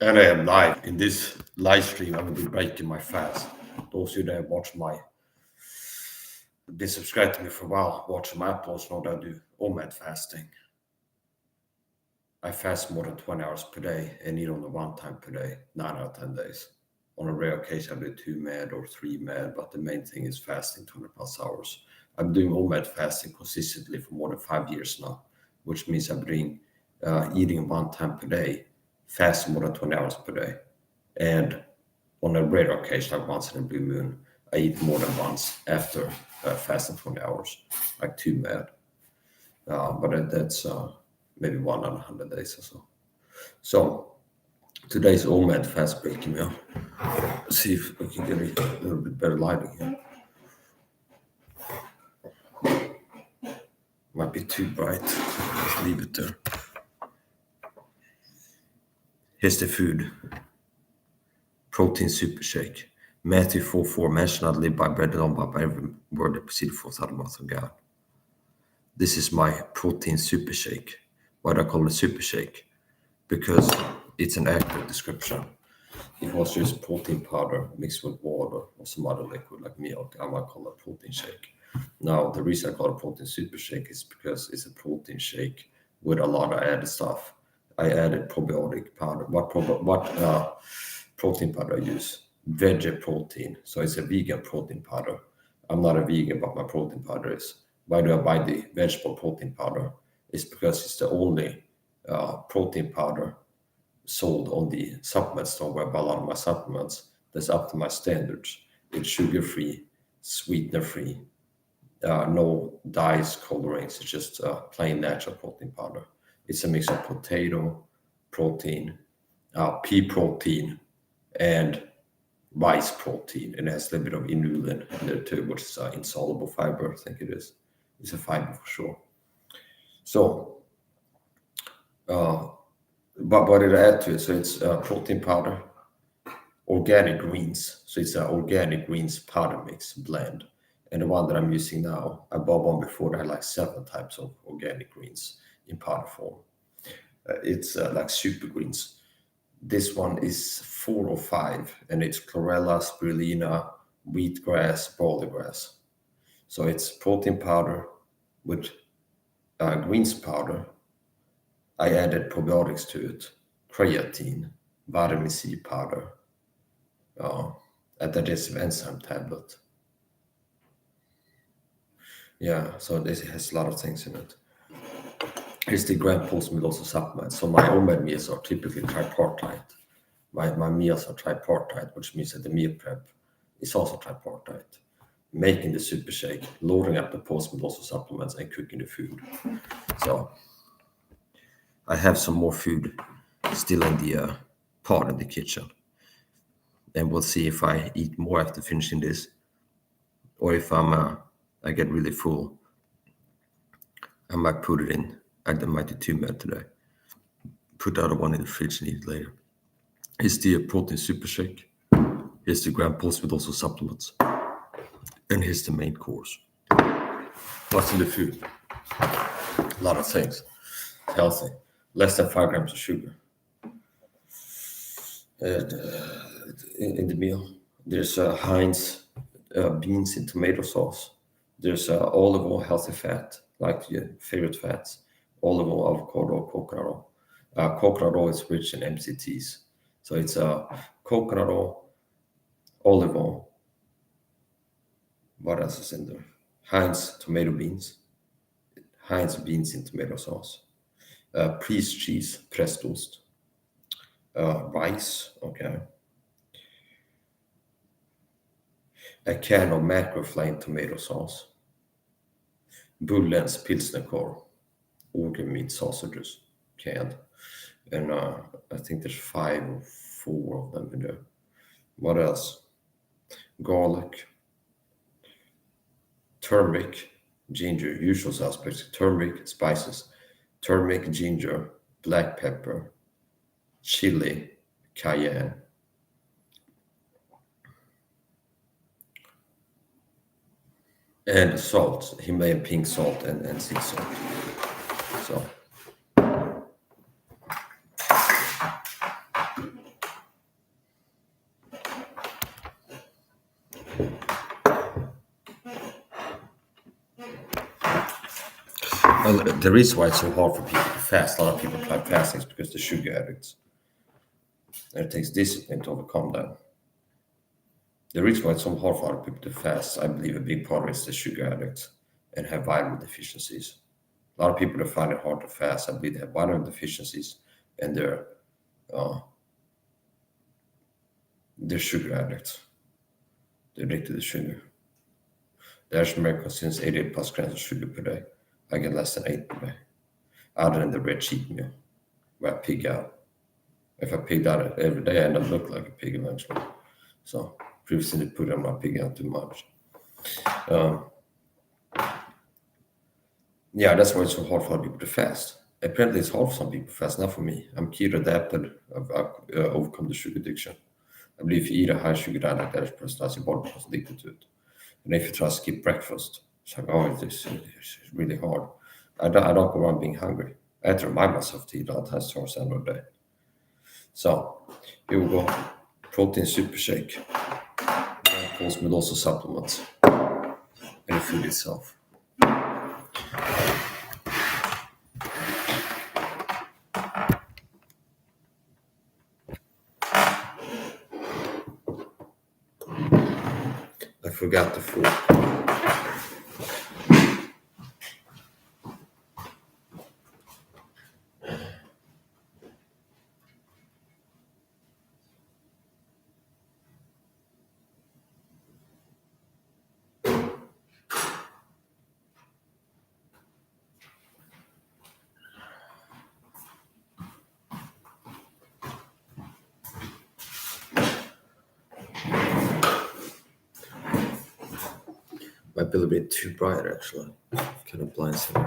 And I am live in this live stream. I will be breaking my fast. Those of you that have watched been subscribed to me for a while, watching my posts, know that I do OMAD fasting. I fast more than 20 hours per day and eat only one time per day, 9 out of 10 days. On a rare occasion, I do 2 med or 3 med, but the main thing is fasting 20 plus hours. I'm doing OMAD fasting consistently for more than 5 years now, which means I'm doing eating one time per day, fasting more than 20 hours per day. And on a rare occasion, like once in a blue moon, I eat more than once after fasting 20 hours, like 2 med. But that's maybe 1 on 100 days or so. So today's OMAD Fastbreaking meal. Let's see if we can get a little bit better lighting here. Might be too bright. Let's leave it there. Here's the food. Protein super shake. Matthew 4:4, man shall not live by bread alone, but by every word that proceedeth forth out of the mouth of God. This is my protein super shake. Why do I call it super shake? Because it's an accurate description. It was just protein powder mixed with water or some other liquid like milk. I might call it protein shake. Now, the reason I call it protein super shake is because it's a protein shake with a lot of added stuff. I added probiotic powder. What protein powder I use? Veggie protein. So it's a vegan protein powder. I'm not a vegan, but my protein powder is. Why do I buy the vegetable protein powder? It's because it's the only protein powder sold on the supplement store where I buy a lot of my supplements that's up to my standards. It's sugar-free, sweetener-free, no dyes, colorings. It's just plain natural protein powder. It's a mix of potato protein, pea protein, and rice protein. And it has a little bit of inulin in there too, which is insoluble fiber, I think it is. It's a fiber for sure. So, but what did I add to it? So it's protein powder, organic greens. So it's an organic greens powder mix blend. And the one that I'm using now, I bought one before that had like 7 types of organic greens in powder form. It's like super greens. This one is 4 or 5, and it's chlorella, spirulina, wheatgrass, barley grass. So it's protein powder with greens powder. I added probiotics to it, creatine, vitamin C powder, a digestive enzyme tablet. Yeah, so this has a lot of things in it. Here's the gram post-meal supplements. So my OMAD meals are typically tripartite. My meals are tripartite, which means that the meal prep is also tripartite. Making the super shake, loading up the post-meal supplements, and cooking the food. So I have some more food still in the pot in the kitchen. And we'll see if I eat more after finishing this, or if I get really full, I might put it in. I might do 2 med today. Put the other one in the fridge and eat it later. Here's the protein super shake. Here's the gram pulse with also supplements. And here's the main course. What's in the food? A lot of things. Healthy. Less than 5 grams of sugar. In the meal, there's Heinz beans in tomato sauce. There's olive oil, healthy fat, like your favorite fats. Olive oil, avocado, coconut oil. Coconut oil is rich in MCTs. So it's coconut oil, olive oil. What else is in there? Heinz tomato beans. Heinz beans in tomato sauce. Pressed cheese, pressed toast. Rice, okay. A can of macro flame tomato sauce. Bullens pilsner korv. Order meat sausages, canned. And I think there's 5 or 4 of them in there. What else? Garlic. Turmeric, ginger, usual suspects. Turmeric, spices. Turmeric, ginger, black pepper, chili, cayenne. And salt, Himalayan pink salt and sea salt. So Well, the reason why it's so hard for people to fast, a lot of people try fasting, is because they're sugar addicts. And it takes discipline to overcome that. The reason why it's so hard for other people to fast, I believe a big part of it is the sugar addicts and have vitamin deficiencies. A lot of people that find it hard to fast, I believe they have vitamin deficiencies and uh, they're sugar addicts. They're addicted to sugar. The average American consumes 88 plus grams of sugar per day. I get less than 8 per day. Other than the red cheat meal, where I pig out. If I pigged out every day, I end up looking like a pig eventually. So previously they put on my pig out too much. Yeah, that's why it's so hard for other people to fast. Apparently, it's hard for some people to fast, not for me. I'm keto adapted. I've overcome the sugar addiction. I believe if you eat a high sugar diet like the average person does, your body becomes addicted to it. And if you try to skip breakfast, it's like, oh, it's really hard. I don't go around being hungry. I have to remind myself to eat all the time towards the end of the day. So here we go. Protein super shake. Pulse with also supplements. And the food itself. I forgot the food. Might be a little bit too bright actually. Kind of blinds me.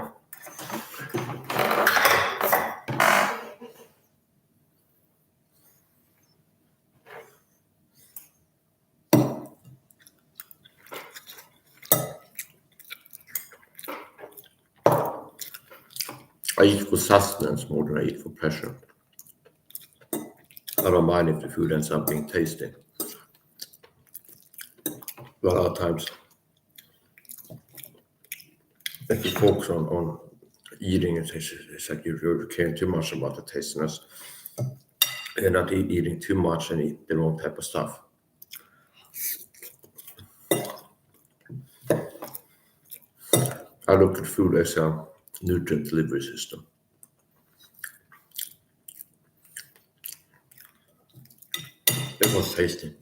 I eat for sustenance more than I eat for pleasure. I don't mind if the food ends up being tasty. But a lot of times, if you focus on eating, it's like you're caring too much about the tastiness. You're not eating too much and eat the wrong type of stuff. I look at food as a nutrient delivery system. It was tasty.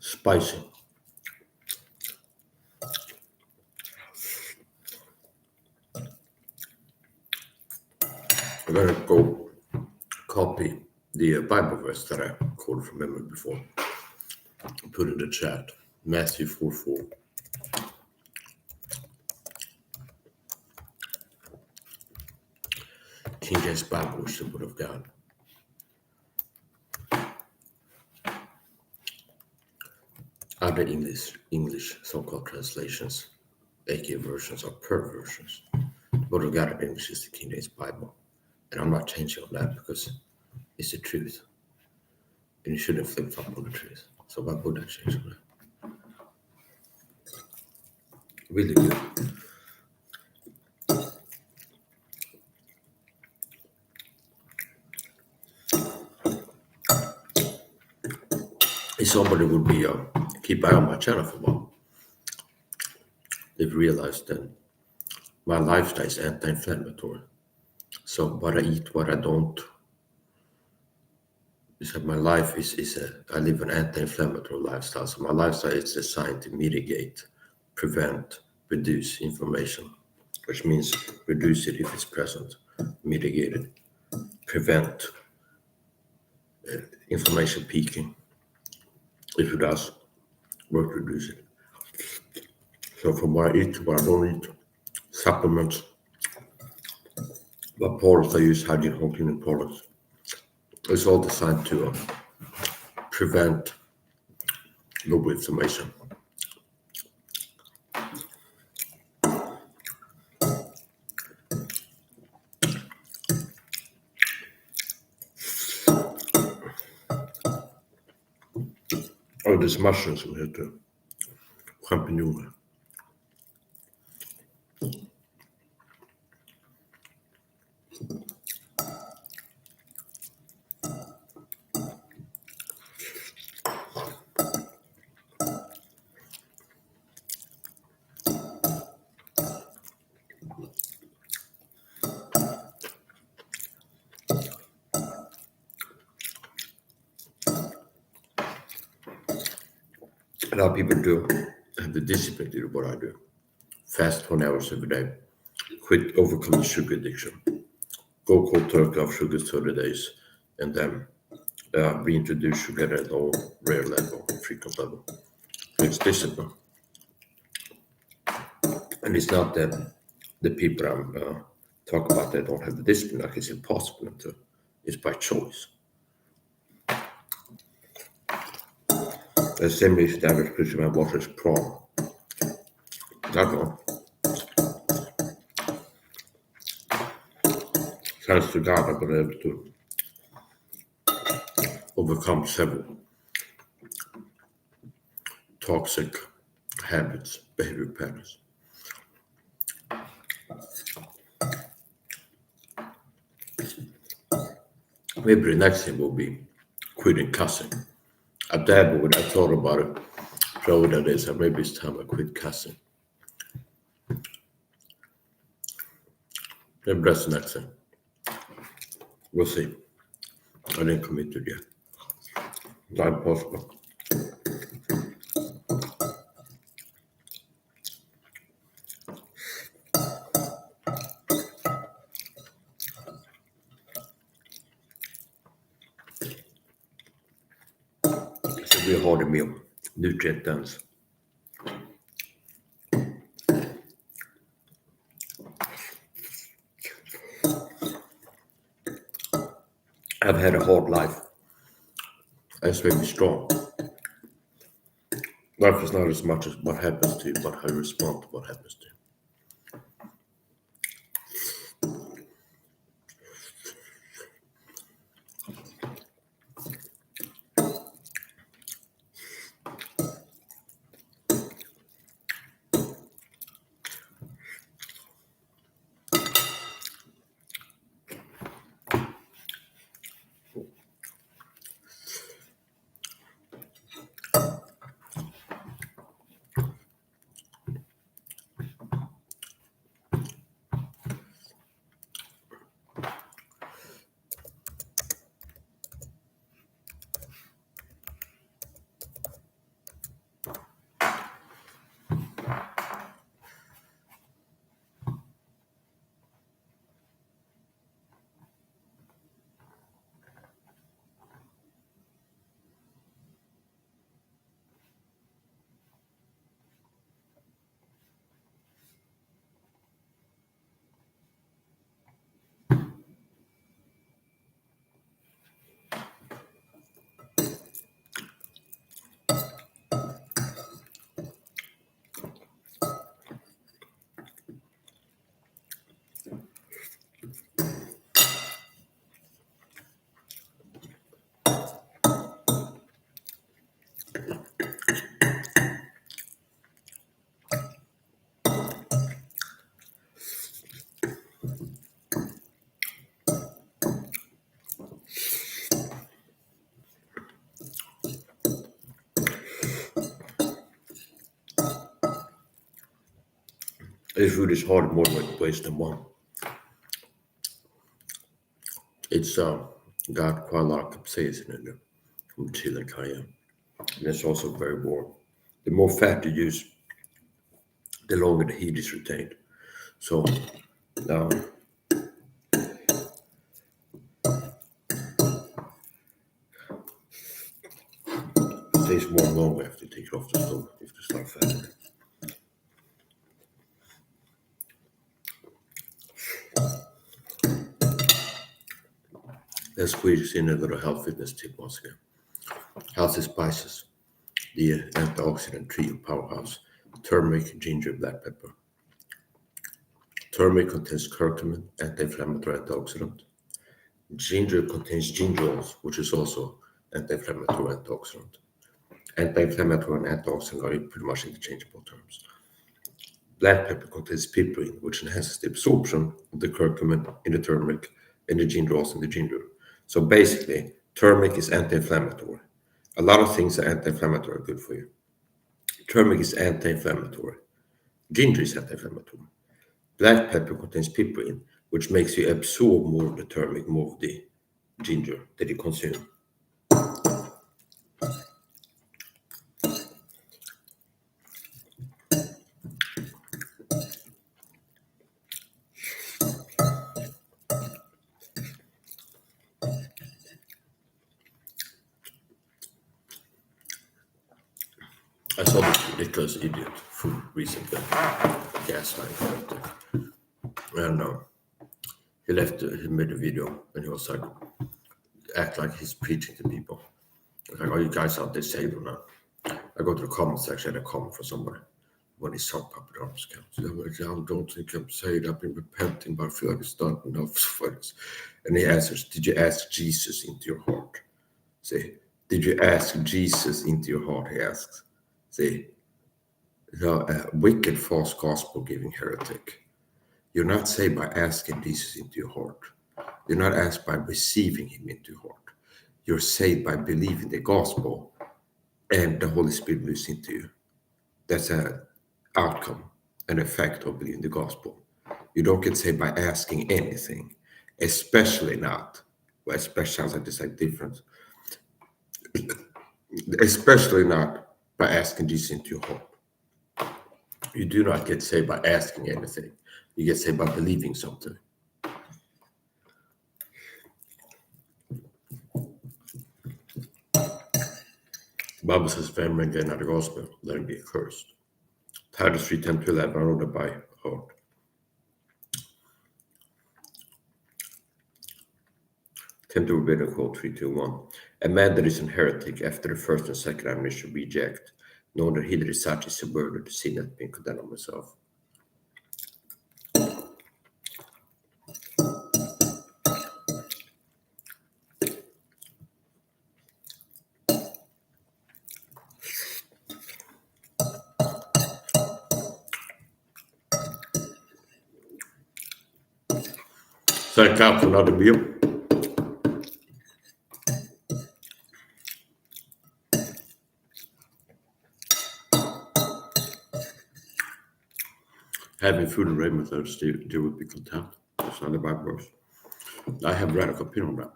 Spicy. I'm gonna go copy the Bible verse that I quoted from memory before. Put in the chat. Matthew 4:4. King James Bible is the word of God. Other English so-called translations, aka versions, or perversions. The word of God in English is the King James Bible. And I'm not changing on that because it's the truth. And you shouldn't flip-flop on the truth. So why would I change on that? Really good. If somebody would be keep eye on my channel for a while, they've realized that my lifestyle is anti-inflammatory. So what I eat, what I don't, is that my life I live an anti-inflammatory lifestyle. So my lifestyle is designed to mitigate, prevent, reduce inflammation, which means reduce it if it's present, mitigate it, prevent inflammation peaking, if it does work reduce it. So from what I eat, what I don't eat, supplements, what products I use, hygiene, home cleaning products, it's all designed to prevent lobe inflammation. Oh, there's mushrooms in here too. Champignon. A lot of people do. Have the discipline to do what I do. Fast 20 hours every day. Quit overcome the sugar addiction. Go cold turkey off sugars 30 days. And then reintroduce sugar at low, rare level, frequent level. It's discipline. And it's not that the people I'm talking about, they don't have the discipline, like it's impossible to. It's by choice. The same if the average person watches prom. That one. Thanks to God, I've been able to overcome several toxic habits, behavior patterns. Maybe the next thing will be quitting cussing. I dabbled with it, I thought about it for over that days, and maybe it's time I quit cussing. Maybe that's the next thing. We'll see. I didn't commit to it yet. Not impossible. It's a real hard meal. Nutrient dense. I've had a hard life. That's made me strong. Life is not as much as what happens to you, but how you respond to what happens to you. This food is hard in more ways than one. It's got quite a lot of capsaicin in it from chili and cayenne. And it's also very warm. The more fat you use, the longer the heat is retained. So stay stays warm long after you take it off the stove if you start fattening. Let's squeeze in a little health fitness tip once again. Healthy spices, the antioxidant trio powerhouse, turmeric, ginger, black pepper. Turmeric contains curcumin, anti-inflammatory antioxidant. Ginger contains gingerols, which is also anti-inflammatory antioxidant. Anti-inflammatory and antioxidant are pretty much interchangeable terms. Black pepper contains piperine, which enhances the absorption of the curcumin in the turmeric and the gingerols in the ginger. So basically, turmeric is anti-inflammatory. A lot of things are anti-inflammatory, good for you. Turmeric is anti-inflammatory. Ginger is anti-inflammatory. Black pepper contains piperine, which makes you absorb more of the turmeric, more of the ginger that you consume. I saw this ridiculous idiot food recently, gaslight, and he made a video and he was like, act like he's preaching to people. Like, are you guys out there saved or not? I go to the comment section and I comment for somebody when he saw puppet arms counts. I'm like, I don't think I'm saved. I've been repenting, but I feel like it's not enough for this. And he answers, did you ask Jesus into your heart? See, did you ask Jesus into your heart? He asks. See, the wicked false gospel giving heretic. You're not saved by asking Jesus into your heart. You're not asked by receiving him into your heart. You're saved by believing the gospel and the Holy Spirit moves into you. That's an outcome, an effect of believing the gospel. You don't get saved by asking anything, especially not. Well, especially sounds like it's like different. Especially not by asking Jesus into your heart. You do not get saved by asking anything. You get saved by believing something. The Bible says, if anyone get not the gospel, let him be accursed. Titus 3:10-11, I wrote it by heart. Tend to read quote 3:2:1. A man that is an heretic after the first and second admonition reject, knowing that he that is such is a burden to sin hath been condemned of myself. Thank God for another meal. Having food and raiment, that still would be content. That's not the Bible verse. I have radical opinion on that.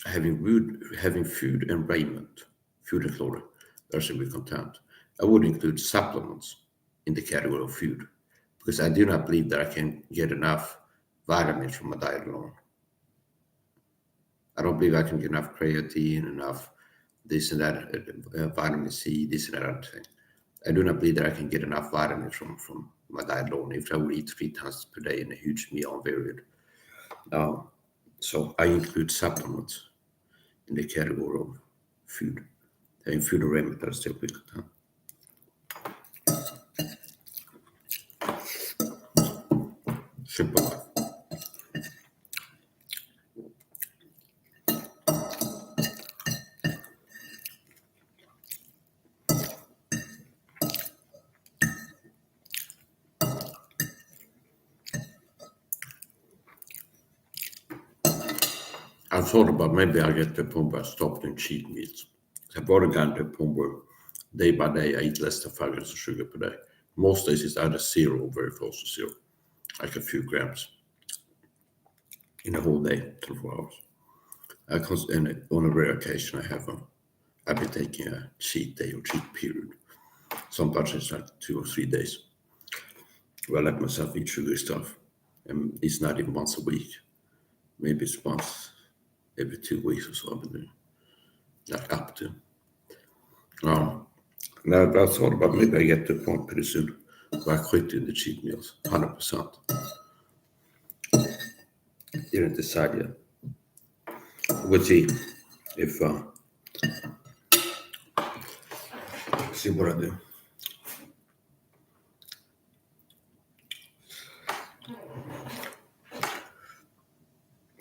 Having food and raiment, food and clothing, that should be content. I would include supplements in the category of food, because I do not believe that I can get enough vitamins from a diet alone. I don't believe I can get enough creatine, enough this and that, vitamin C, this and that other thing. I do not believe that I can get enough vitamins from my diet alone if I would eat 3 times per day in a huge meal on period. So I include supplements in the category of food. Having food and raiment, that is still pretty content. Simple life. I thought about maybe I get to the point where I stop doing cheat meals. I've already gotten to the point where day by day I eat less than 5 grams of sugar per day. Most days it's either 0 or very close to 0, like a few grams in a whole day, 24 hours. And on a rare occasion I've been taking a cheat day or cheat period. Sometimes it's like 2 or 3 days where I let myself eat sugary stuff. And it's not even once a week. Maybe it's once every 2 weeks or so I've been doing. Not up to. Now I thought about maybe I get to the point pretty soon where I quit doing the cheat meals, 100%. Didn't decide yet. We'll see if see what I do.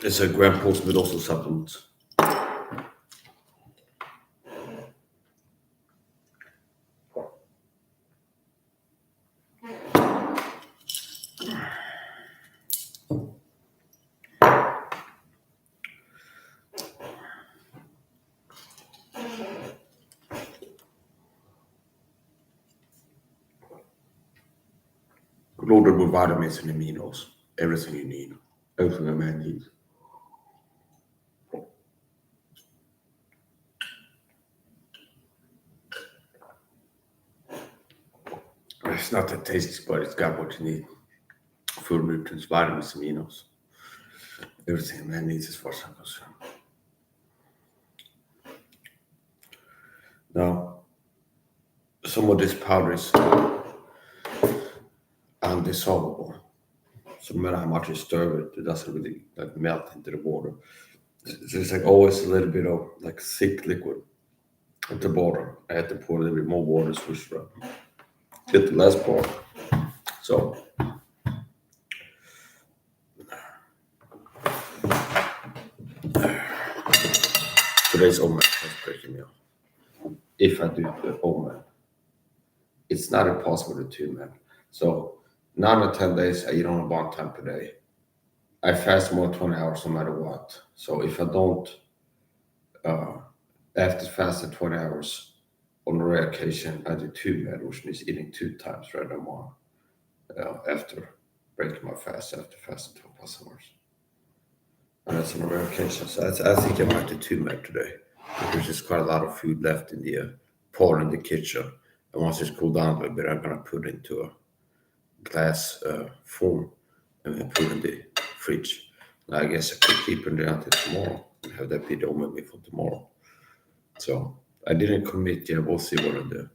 It's a gram pulse with also supplements. Loaded with vitamins and aminos. Everything you need. Everything a man needs. It's not that tasty, but it's got what you need. Food nutrients, vitamins, aminos. Everything a man needs as far as I'm concerned. Now, some of this powder is undissolvable. So no matter how much you stir it, it doesn't really like melt into the water. So it's like always a little bit of like thick liquid at the bottom. I had to pour a little bit more water, switch it up. Get the last part. So today's omelet Fastbreaking meal. If I do the omelet, it's not impossible to do, man. So 9 or 10 days I eat on 1 time per day. I fast more than 20 hours no matter what. So if I don't after fasting 20 hours on a rare occasion, I do 2 meals, which means eating 2 times rather than one after breaking my fast after fasting 12 plus hours. And that's on a rare occasion. So I think I might do 2 meals today. There's just quite a lot of food left in the pot in the kitchen. And once it's cooled down a little bit, I'm going to put it into a glass form and then put it in the fridge. And I guess I could keep it there until tomorrow and have that be the omelet for tomorrow. So I didn't commit yet. We'll see what I do.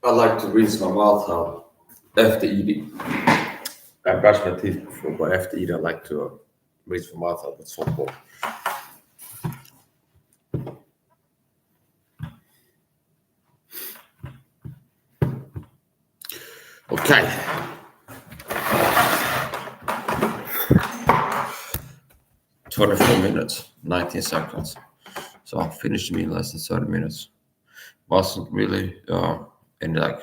I like to rinse my mouth out after eating. I brush my teeth before, but after eating, I like to rinse my mouth out with soap water. Okay. 24 minutes, 19 seconds. So I finished the meal in less than 30 minutes. Wasn't really any like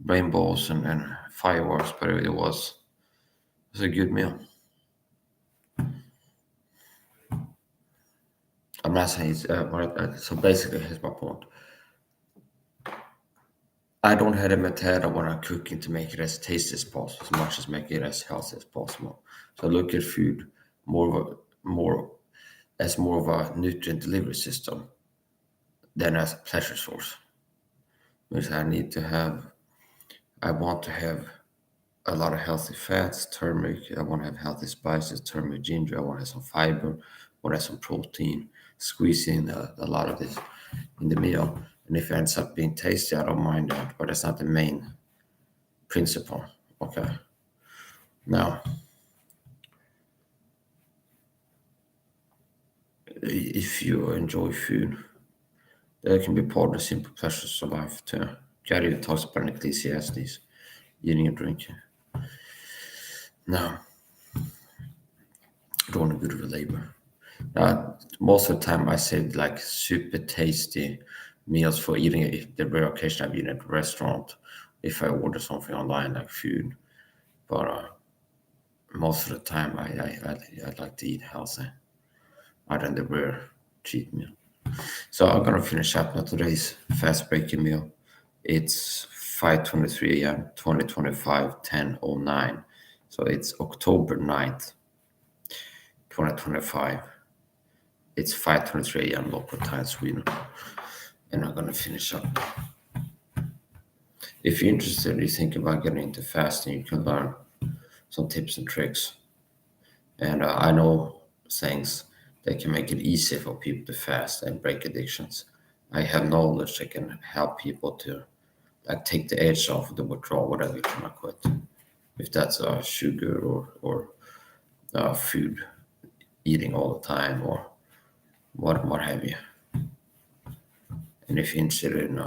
rainbows and fireworks, but it was a good meal. I'm not saying it's so basically here's my point. I don't have a method when I'm cooking to make it as tasty as possible, as much as make it as healthy as possible. So I look at food more as more of a nutrient delivery system than as a pleasure source. Because I want to have a lot of healthy fats, turmeric. I want to have healthy spices, turmeric, ginger. I want to have some fiber. I want to have some protein. squeeze in a lot of this in the meal. And if it ends up being tasty, I don't mind that, but that's not the main principle. Okay. Now, if you enjoy food, that can be part of the simple pleasures of life too. Gary talks about in Ecclesiastes, eating and drinking. Now, don't want to go to the labor. Most of the time, I save like super tasty meals for eating. If the rare occasion I've eaten at a restaurant, if I order something online like food, but most of the time I like to eat healthy, other than the rare cheat meal. So I'm gonna finish up now today's fast breaking meal. It's 5:23 a.m. 2025 10:09. So it's October 9th, 2025. It's 5:23 a.m. local time Sweden, and I'm gonna finish up. If you're interested, you think about getting into fasting, you can learn some tips and tricks. And I know things that can make it easier for people to fast and break addictions. I have knowledge that can help people to like take the edge off of the withdrawal, whatever you trying to quit. If that's sugar or food, eating all the time, or what have you. And if you're interested in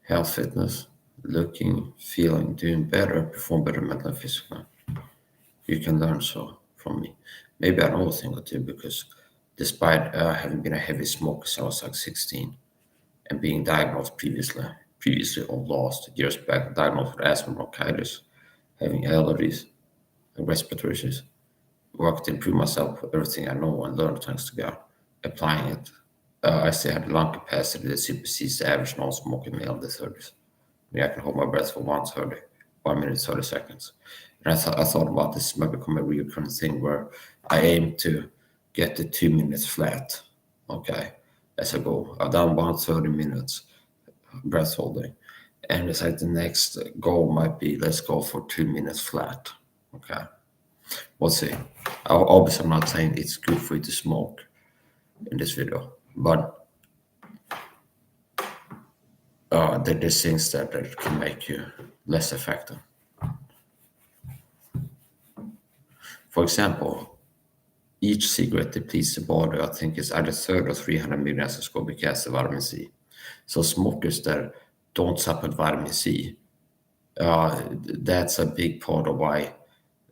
health, fitness, looking, feeling, doing better, perform better mentally and physically, you can learn so from me. Maybe I know a thing or two because despite having been a heavy smoker since I was like 16 and being diagnosed previously or lost years back, diagnosed with asthma, bronchitis, having allergies and respiratory issues, worked to improve myself, everything I know and learned thanks to God, applying it. I still had lung capacity that supersedes the average non-smoking male in the 30s. I can hold my breath for 1 minute 30 seconds. And I thought about this might become a recurring thing where I aim to get to 2 minutes flat. Okay, as I go. I've done 130 minutes breath holding. And it's like the next goal might be let's go for 2 minutes flat. Okay. We'll see. Obviously, I'm not saying it's good for you to smoke in this video, but there's things that can make you less effective. For example, each cigarette depletes the body, I think, is either 30 or 300 milligrams of ascorbic acid, vitamin C. So smokers that don't supplement vitamin C, that's a big part of why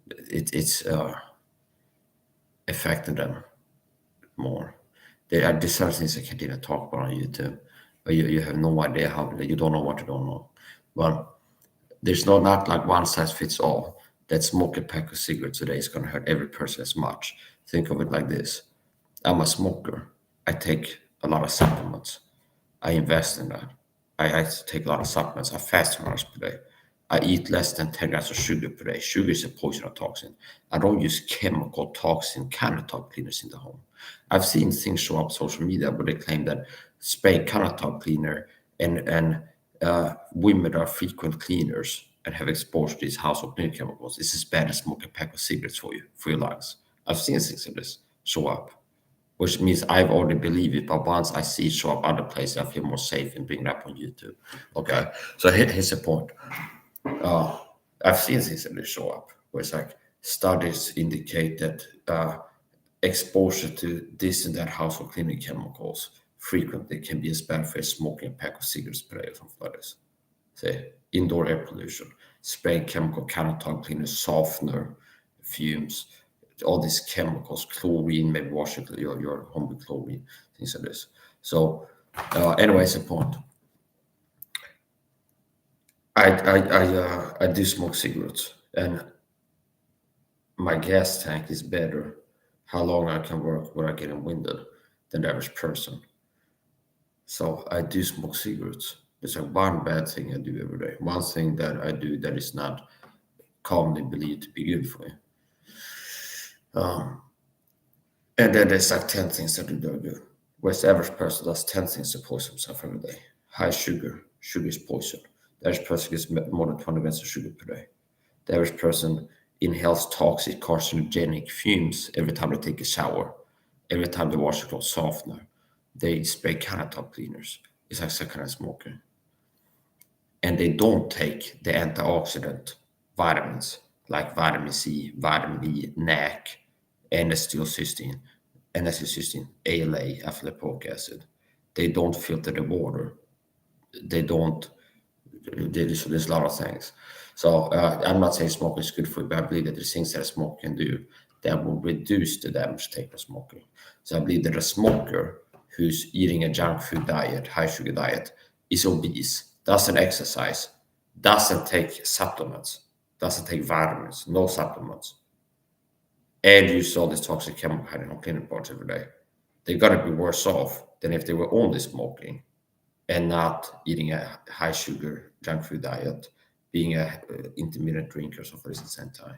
it's affecting them more. There are certain things I can't even talk about on YouTube. But you have no idea how you don't know what you don't know. But there's not like one size fits all. That smoke a pack of cigarettes today is gonna hurt every person as much. Think of it like this. I'm a smoker. I take a lot of supplements. I invest in that. I take a lot of supplements. I fast 2 hours per day. I eat less than 10 grams of sugar per day. Sugar is a poison toxin. I don't use chemical toxin countertop cleaners in the home. I've seen things show up on social media where they claim that spraying countertop cleaner and women are frequent cleaners and have exposure to these household cleaning chemicals is as bad as smoking a pack of cigarettes for you, for your lungs. I've seen things like this show up, which means I've already believed it, but once I see it show up other places, I feel more safe in bringing it up on YouTube. Okay, so here's the point. I've seen things that show up where it's like studies indicate that exposure to this and that household cleaning chemicals frequently can be as bad for smoking a pack of cigarettes per day or something like this. Say indoor air pollution, spraying chemical countertop cleaner, softener, fumes, all these chemicals, chlorine, maybe washing your home with chlorine, things like this. So, anyways, the point. I do smoke cigarettes, and my gas tank is better. How long I can work without getting winded than the average person. So I do smoke cigarettes. There's like one bad thing I do every day. One thing that I do that is not commonly believed to be good for you. And then there's like 10 things that do good. Whereas the average person does 10 things to poison himself every day. High sugar. Sugar is poison. The average person gets more than 20 grams of sugar per day. The average person inhales toxic carcinogenic fumes every time they take a shower. every time they wash the clothes softener, they spray countertop cleaners. It's like secondhand smoking. And they don't take the antioxidant vitamins like vitamin C, vitamin E, NAC, N-acetylcysteine, ALA, alpha-lipoic acid. They don't filter the water. They don't. There's a lot of things. So I'm not saying smoking is good for you, but I believe that there's things that a smoker can do that will reduce the damage taken from smoking. So I believe that a smoker who's eating a junk food diet, high sugar diet, is obese, doesn't exercise, doesn't take supplements, doesn't take vitamins, no supplements, and use all this toxic chemical hiding on cleaning parts every day. They're gonna be worse off than if they were only smoking and not eating a high sugar junk food diet, being a intermittent drinker, so for instance, same time,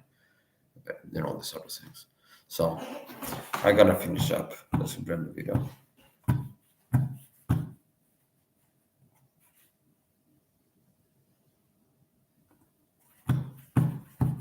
all these sort of things. So I gotta finish up. Let's run the video.